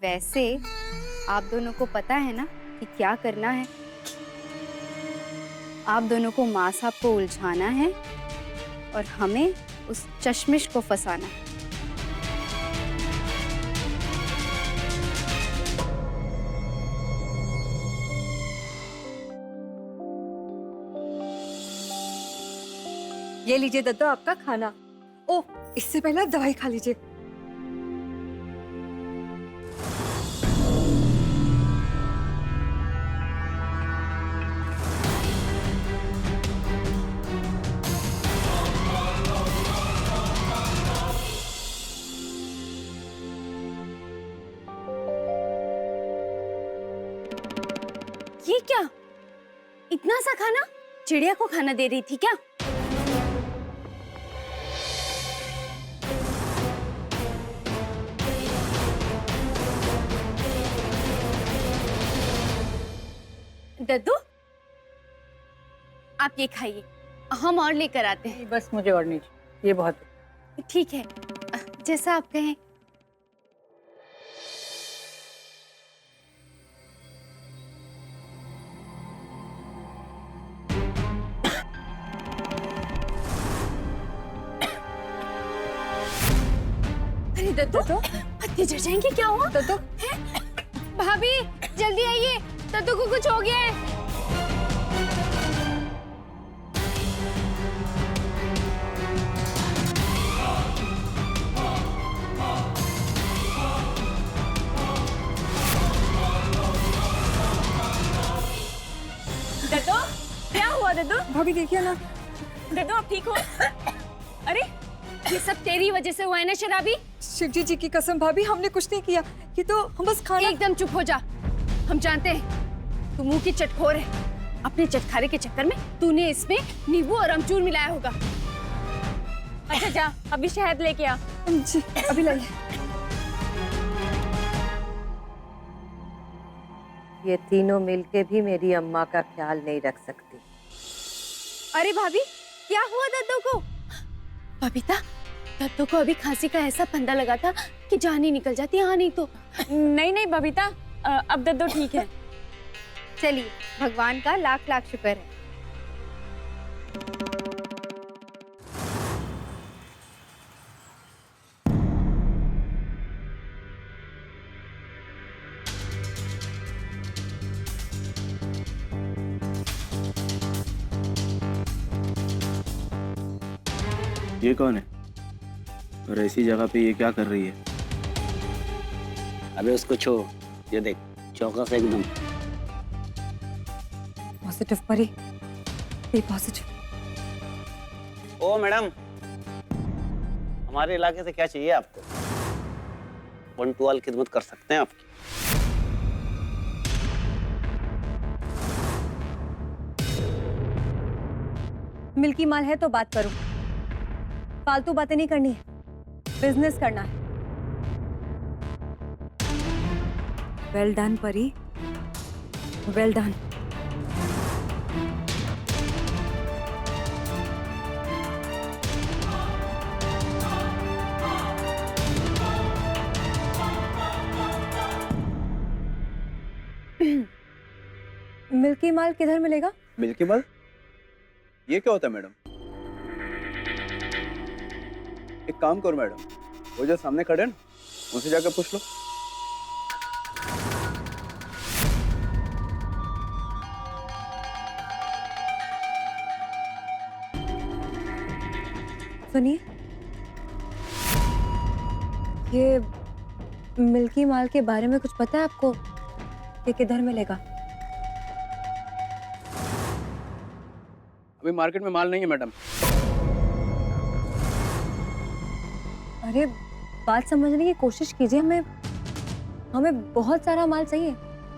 वैसे आप दोनों को पता है ना कि क्या करना है। आप दोनों को माँ साहब को उलझाना है और हमें उस चश्मिश को फंसाना है। ये लीजिए दद्दो आपका खाना। ओ, इससे पहले आप दवाई खा लीजिए। ये क्या? इतना सा खाना? चिड़िया को खाना दे रही थी क्या? दद्दू, आप ये खाइए, हम और लेकर आते हैं। बस मुझे और नहीं चाहिए, ये बहुत है। ठीक है, जैसा आप कहें। अरे दद्दू, पत्ते झड़ जाएंगे, क्या हुआ? दद्दो, भाभी जल्दी आइए, दद्दू को कुछ हो गया है। दद्दू, क्या हुआ दद्दू? भाभी देखिए ना। दद्दू आप ठीक हो? अरे ये सब तेरी वजह से हुआ है ना शराबी। शिवजी जी की कसम भाभी, हमने कुछ नहीं किया। ये तो हम बस खाना। एकदम चुप हो जा। हम जानते हैं तू मुंह की चटखोर है। अपने चटखारे के चक्कर में तूने इसमें नींबू और अमचूर मिलाया होगा। अच्छा जा, अभी शहद लेके आ। जी, अभी लाइए। ये तीनों मिलके भी मेरी अम्मा का ख्याल नहीं रख सकती। अरे भाभी, क्या हुआ दद्दू को? बबीता, दद्दू को अभी खांसी का ऐसा फंदा लगा था कि जान ही निकल जाती। हाँ नहीं तो। नहीं नहीं बबीता, अब दद्दू ठीक है। चलिए, भगवान का लाख लाख शुक्र है। ये कौन है और ऐसी जगह पे ये क्या कर रही है? अबे उसको छोड़, ये देख चौकस एकदम। पॉजिटिव परी, बी पॉजिटिव। ओ मैडम, हमारे इलाके से क्या चाहिए आपको? 1 to all खिदमत कर सकते हैं आपकी। मिल्की माल है तो बात करो, फालतू बातें नहीं करनी है, बिजनेस करना है। वेल डन परी, वेल डन। मिल्की माल किधर मिलेगा? मिल्की माल? ये क्या होता है मैडम? एक काम करो मैडम, वो जो सामने खड़े हैं ना, उनसे जाकर पूछ लो। सुनिए, ये मिल्की माल के बारे में कुछ पता है आपको? ये किधर मिलेगा? अभी मार्केट में माल नहीं है मैडम। अरे बात समझने की कोशिश कीजिए, हमें बहुत सारा माल चाहिए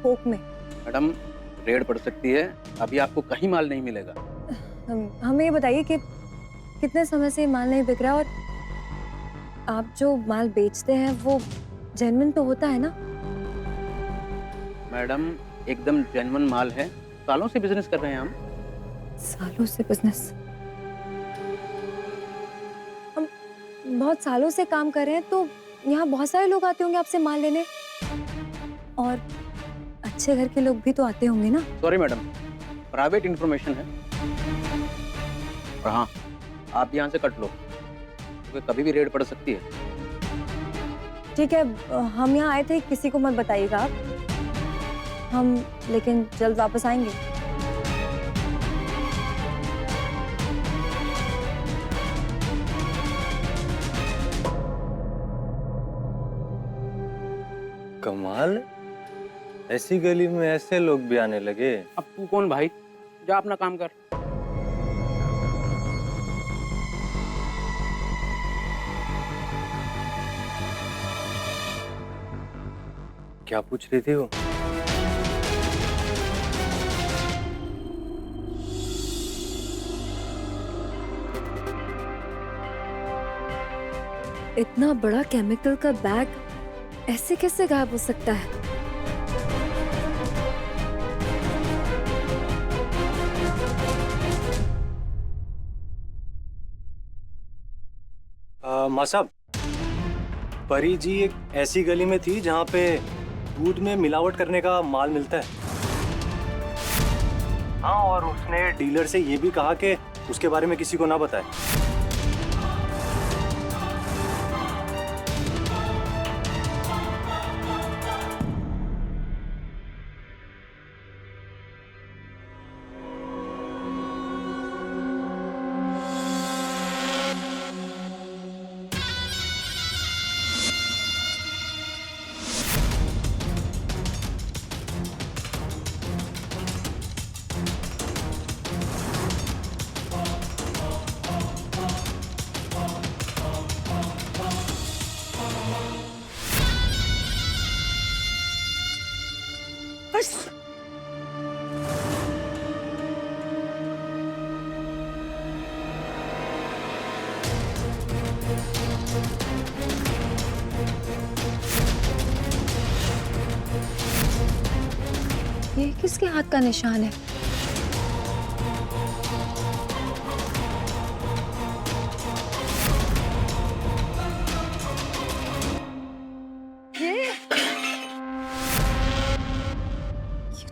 थोक में। मैडम रेड पड़ सकती है, अभी आपको कहीं माल नहीं मिलेगा। हमें ये बताइए कि कितने समय से ये माल नहीं बिक रहा, और आप जो माल बेचते हैं वो जेन्युइन तो होता है ना? मैडम एकदम जेन्युइन माल है, सालों से बिजनेस कर रहे हैं हम। सालों से बिजनेस? हम बहुत सालों से काम कर रहे हैं, तो यहाँ बहुत सारे लोग आते होंगे आपसे माल लेने। और अच्छे घर के लोग भी तो आते होंगे ना। सॉरी मैडम, प्राइवेट इंफॉर्मेशन है। और हाँ, आप यहाँ से कट लो क्योंकि कभी भी रेड पड़ सकती है। ठीक है, हम यहाँ आए थे, किसी को मत बताइएगा आप। हम लेकिन जल्द वापस आएंगे। कमाल, ऐसी गली में ऐसे लोग भी आने लगे। अब तू कौन भाई, जा अपना काम कर। क्या पूछ रही थी वो? इतना बड़ा केमिकल का बैग ऐसे कैसे गायब हो सकता है? माँ साहब, परी जी एक ऐसी गली में थी जहाँ पे दूध में मिलावट करने का माल मिलता है। हाँ, और उसने डीलर से ये भी कहा कि उसके बारे में किसी को ना बताए। ये किसके हाथ का निशान है? ये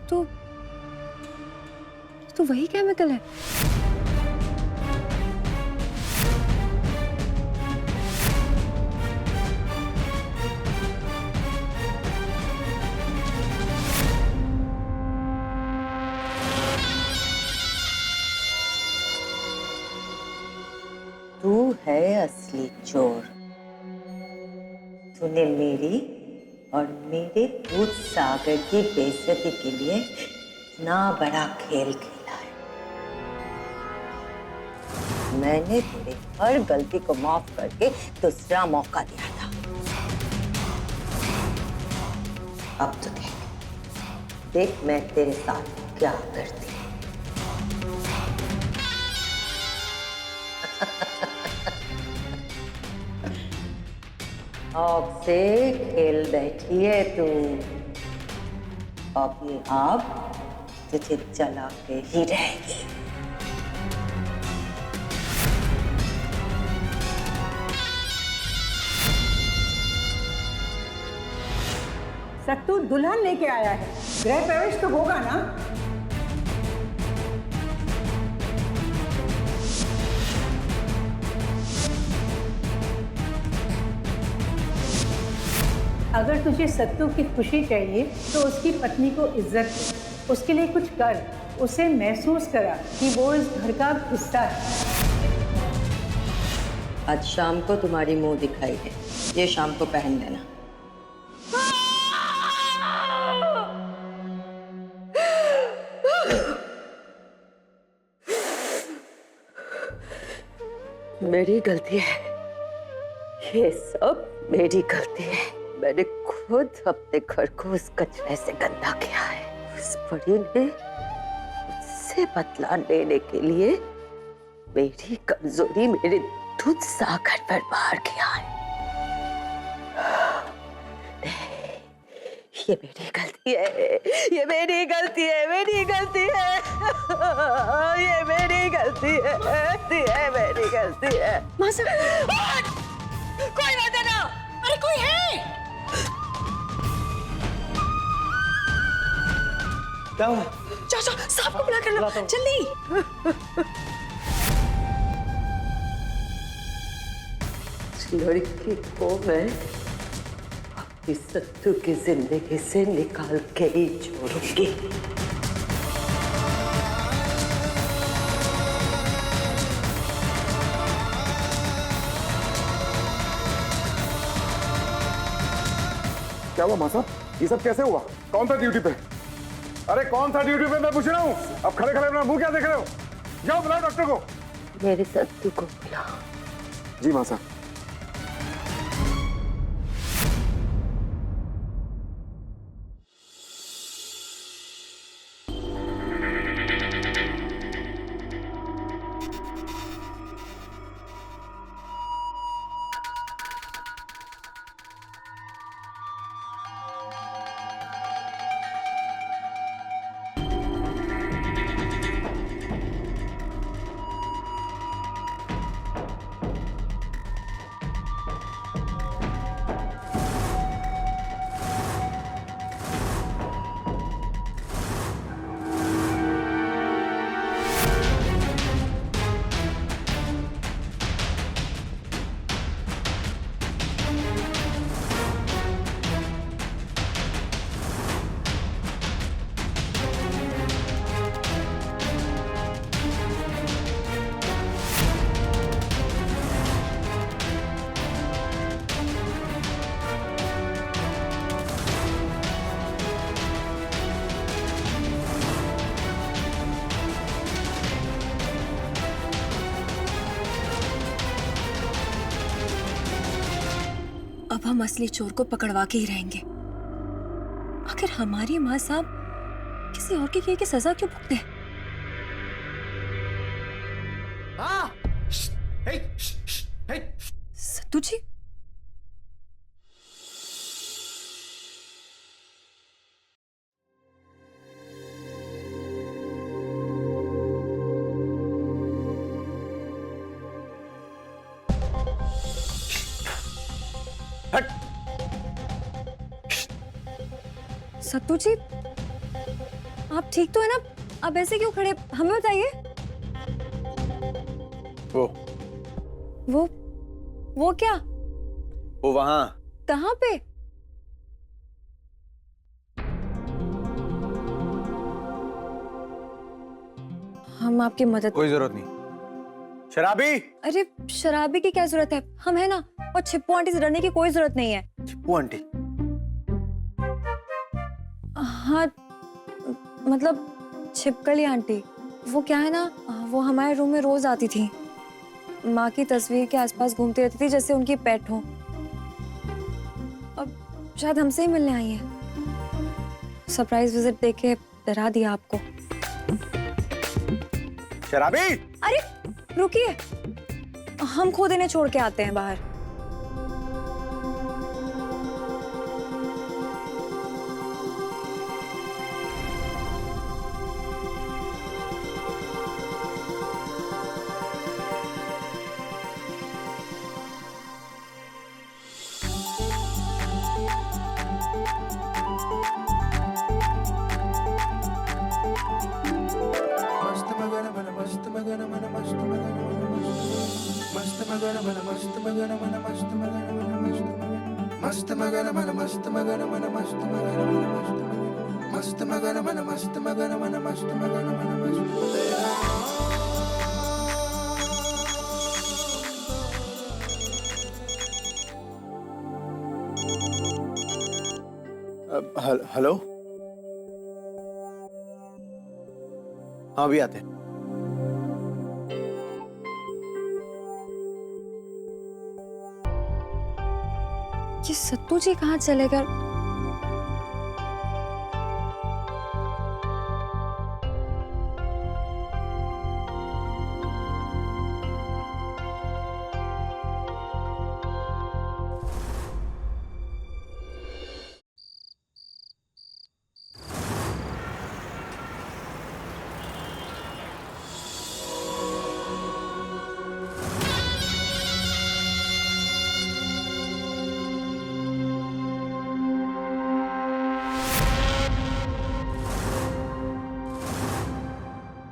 तो वही केमिकल है। तू है असली चोर। तूने मेरी और मेरे दूध सागर की बेइज्जती के लिए इतना बड़ा खेल खेला है। मैंने तेरे हर गलती को माफ करके दूसरा मौका दिया था। अब तो देख मैं तेरे साथ क्या करती हूँ। आग से खेल बैठी है तू। अब ये आग तुझे जला के ही रहेगी। सत्तू दुल्हन लेके आया है, गृह प्रवेश तो होगा ना? अगर तुझे सत्तू की खुशी चाहिए तो उसकी पत्नी को इज्जत दे, उसके लिए कुछ कर, उसे महसूस करा कि वो इस घर का हिस्सा है। आज शाम को तुम्हारी मुंह दिखाई है, ये शाम को पहन लेना। मेरी गलती है, ये सब मेरी गलती है। मैंने खुद अपने घर को उस कचरे से गंदा किया है। उस परी ने मुझसे बदला लेने के लिए मेरी कमजोरी मेरे दूध सागर पर बाहर किया है। ये मेरी गलती है, ये मेरी गलती है, मेरी गलती है, ये मेरी गलती है, मेरी गलती है। कोई मत देना। अरे कोई है? क्या हुआ? चाचा साहब को बुला कर लो जल्दी। इस लड़की को मैं अपनी सत्तू की जिंदगी से निकाल के ही छोड़ूंगी। क्या हुआ मां साहब? ये सब कैसे हुआ? कौन था ड्यूटी पे? अरे कौन था ड्यूटी पे मैं पूछ रहा हूँ। अब खड़े खड़े अपना मुंह क्या देख रहे हो? जाओ बुलाओ डॉक्टर को। मेरे सत्तू को बुलाओ। जी मां साहब। अब हम असली चोर को पकड़वा के ही रहेंगे। आखिर हमारी माँ साहब किसी और के किए की सजा क्यों भुगते? सत्तू जी, सत्तू जी, आप ठीक तो है ना? आप ऐसे क्यों खड़े? हमें बताइए। वो क्या? वो वहां। कहाँ पे? हम आपकी मदद। कोई जरूरत नहीं। शराबी। अरे शराबी की क्या जरूरत है? हम है ना। और छिप्पू आंटी से डरने की कोई जरूरत नहीं है। छिप्पू आंटी? हाँ मतलब छिपकली आंटी। वो क्या है ना, वो हमारे रूम में रोज आती थी। माँ की तस्वीर के आसपास घूमती रहती थी जैसे उनकी पेट हो। अब शायद हमसे ही मिलने आई है। सरप्राइज विजिट देके डरा दिया आपको। शराबी। अरे रुकिए, हम खुद इन्हें छोड़ के आते हैं बाहर। हेलो। हाँ अभी आते हैं। ये सत्तू जी कहाँ चले गए?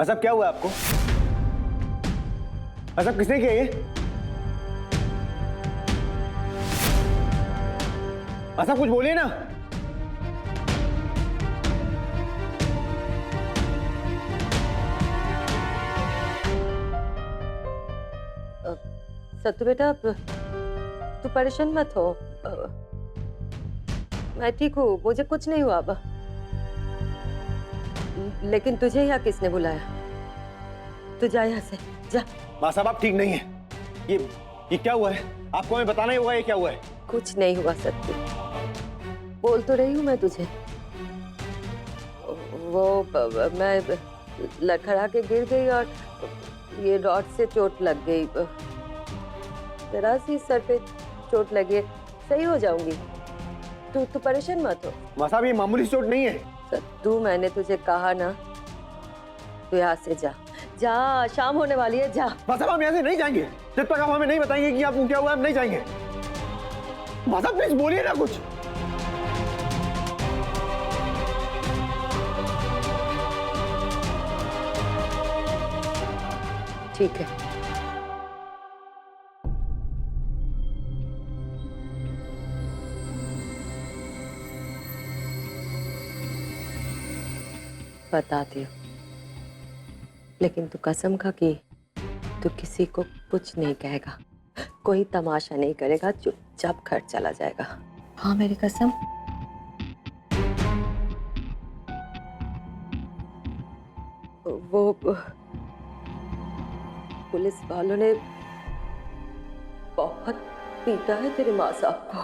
सब क्या हुआ आपको? सब किसने किया ये? सब कुछ बोलिए ना। सत्तू बेटा, तू परेशान मत हो। मैं ठीक हूँ, मुझे कुछ नहीं हुआ अब। लेकिन तुझे यहाँ किसने बुलाया? तू जा यहाँ से, जा। माँ साहब आप ठीक नहीं है। ये क्या हुआ है? आपको हमें बताना ही होगा ये क्या हुआ है। कुछ नहीं हुआ सत्तू, बोल तो रही हूँ मैं तुझे। मैं लड़खड़ा के गिर गई और ये रॉड से चोट लग गई। जरा सी सर पे चोट लगी है, सही हो जाऊंगी। तू परेशान मत हो। माँ साहब ये मामूली चोट नहीं है। सत्तू मैंने तुझे कहा ना, तू यहाँ से जा। जा, शाम होने वाली है, जा। माँ साहब हम यहाँ से नहीं जाएंगे जब तक आप हमें नहीं बताएंगे कि आपको क्या हुआ। हम नहीं जाएंगे। माँ साहब प्लीज बोलिए ना कुछ। ठीक है, बताती हूँ, लेकिन तू कसम खा कि तू किसी को कुछ नहीं कहेगा, कोई तमाशा नहीं करेगा, चुपचाप घर चला जाएगा। हाँ मेरी कसम। वो पुलिस वालों ने बहुत पीटा है तेरे माँ साहब को।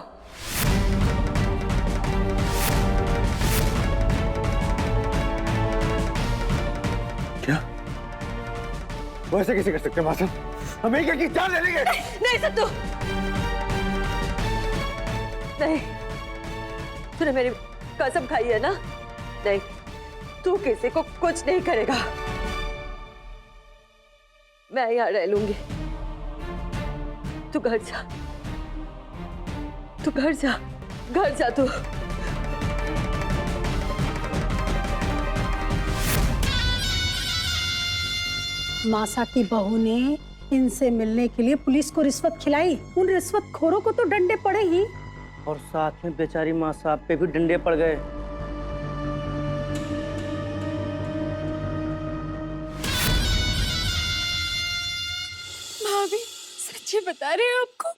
क्या? वो ऐसे कैसे कर सकते हैं माँ साहब? हम एक एक जान ले लेंगे। नहीं सत्तू, नहीं, तूने मेरी कसम खाई है ना? नहीं, तू किसी को कुछ नहीं करेगा। मैं यहाँ रह लूंगी, तू घर जा, तू घर जा, घर जा तू। मासा की बहू ने इनसे मिलने के लिए पुलिस को रिश्वत खिलाई। उन रिश्वतखोरों को तो डंडे पड़े ही, और साथ में बेचारी माँ साहब पे भी डंडे पड़ गए। भाभी सच्ची बता रहे हैं आपको,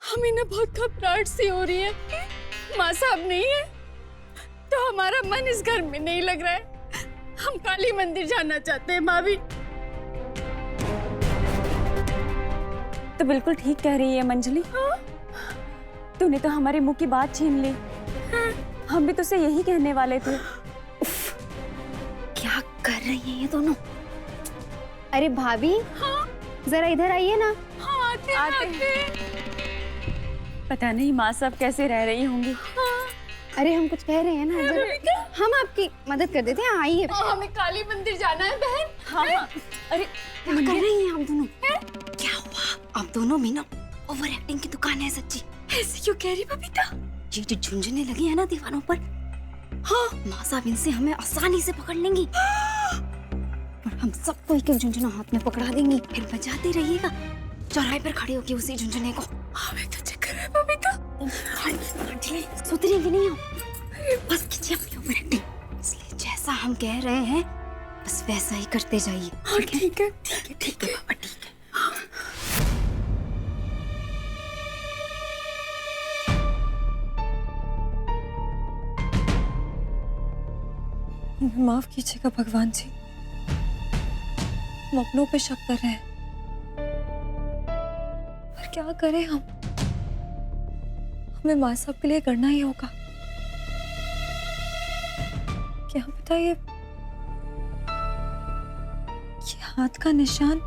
हमें ना बहुत घबराहट सी हो रही है। माँ साहब नहीं है तो हमारा मन इस घर में नहीं लग रहा है। हम काली मंदिर जाना चाहते हैं भाभी। तो बिल्कुल ठीक कह रही है मंजली। तूने तो हमारे मुंह की बात छीन ली। हम भी तुझसे यही कहने वाले थे। क्या कर रही हैं ये दोनों? अरे भाभी, जरा इधर आइए ना। आते। पता नहीं माँ साहब कैसे रह रही होंगी। अरे हम कुछ कह रहे हैं ना, जरा हम आपकी मदद कर देते हैं। आइए। हमें काली मंदिर जाना है बहन। हाँ। अरे क्या कर रही हैं आप दोनों? क्या हुआ? आप दोनों में ना ओवर एक्टिंग की दुकान है सच्ची। ऐसे क्यों कह रही बबीता? ये जो झुंझुने लगी है ना दीवारों पर, हाँ माँ साहब इनसे हमें आसानी से पकड़ लेंगी और हम सबको एक एक झुंझुना हाथ में पकड़ा देंगी। फिर बजाते रहिएगा चौराहे पर खड़े होके उसी झुंझुने को। हमें तो चक्कर है बबीता। सुधरेंगे नहीं हम, बस कीजिए अपनी ओवर एक्टिंग। इसलिए जैसा हम कह रहे हैं बस वैसा ही करते जाइए। हाँ ठीक है, ठीक है, ठीक है पापा, ठीक है। माफ कीजिएगा भगवान जी, हम अपनों पे शक कर रहे हैं, पर क्या करें हम? हमें माँ साहब के लिए करना ही होगा। क्या पता ये हाथ का निशान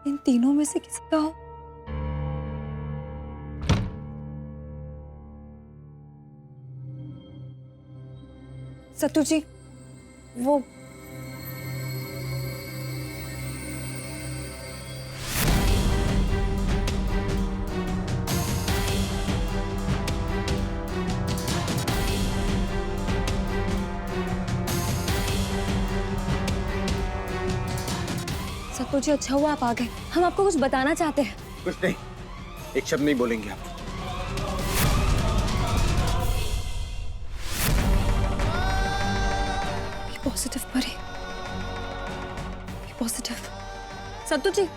इन तीनों में से किसी का हो। सत्तू जी, वो सत्तू जी, अच्छा हुआ आप आ गए। हम आपको कुछ बताना चाहते हैं। कुछ नहीं, एक शब्द नहीं बोलेंगे आप। पॉजिटिव परी, पॉजिटिव। सत्तू जी,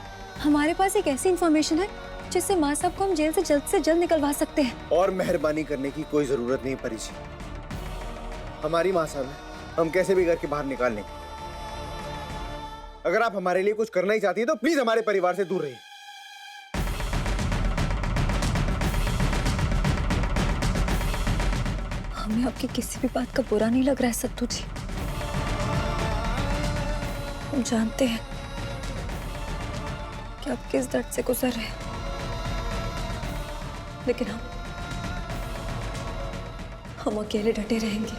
हमारे पास एक ऐसी इंफॉर्मेशन है जिससे माँ साहब को हम जेल से जल्द निकलवा सकते हैं। और मेहरबानी करने की कोई जरूरत नहीं परी जी, हमारी माँ साहब है, हम कैसे भी करके बाहर निकाल लेंगे। अगर आप हमारे लिए कुछ करना ही चाहती हैं तो प्लीज हमारे परिवार से दूर रहिए। हमें आपकी किसी भी बात का बुरा नहीं लग रहा है सत्तू जी। हम जानते हैं कि आप किस दर्द से गुजर रहे हैं, लेकिन हम अकेले डटे रहेंगे।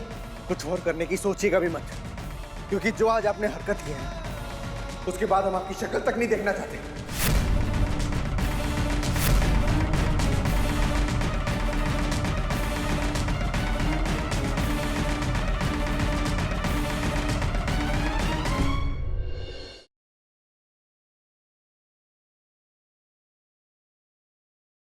कुछ और करने की सोचिएगा भी मत, क्योंकि जो आज आपने हरकत की है उसके बाद हम आपकी शक्ल तक नहीं देखना चाहते।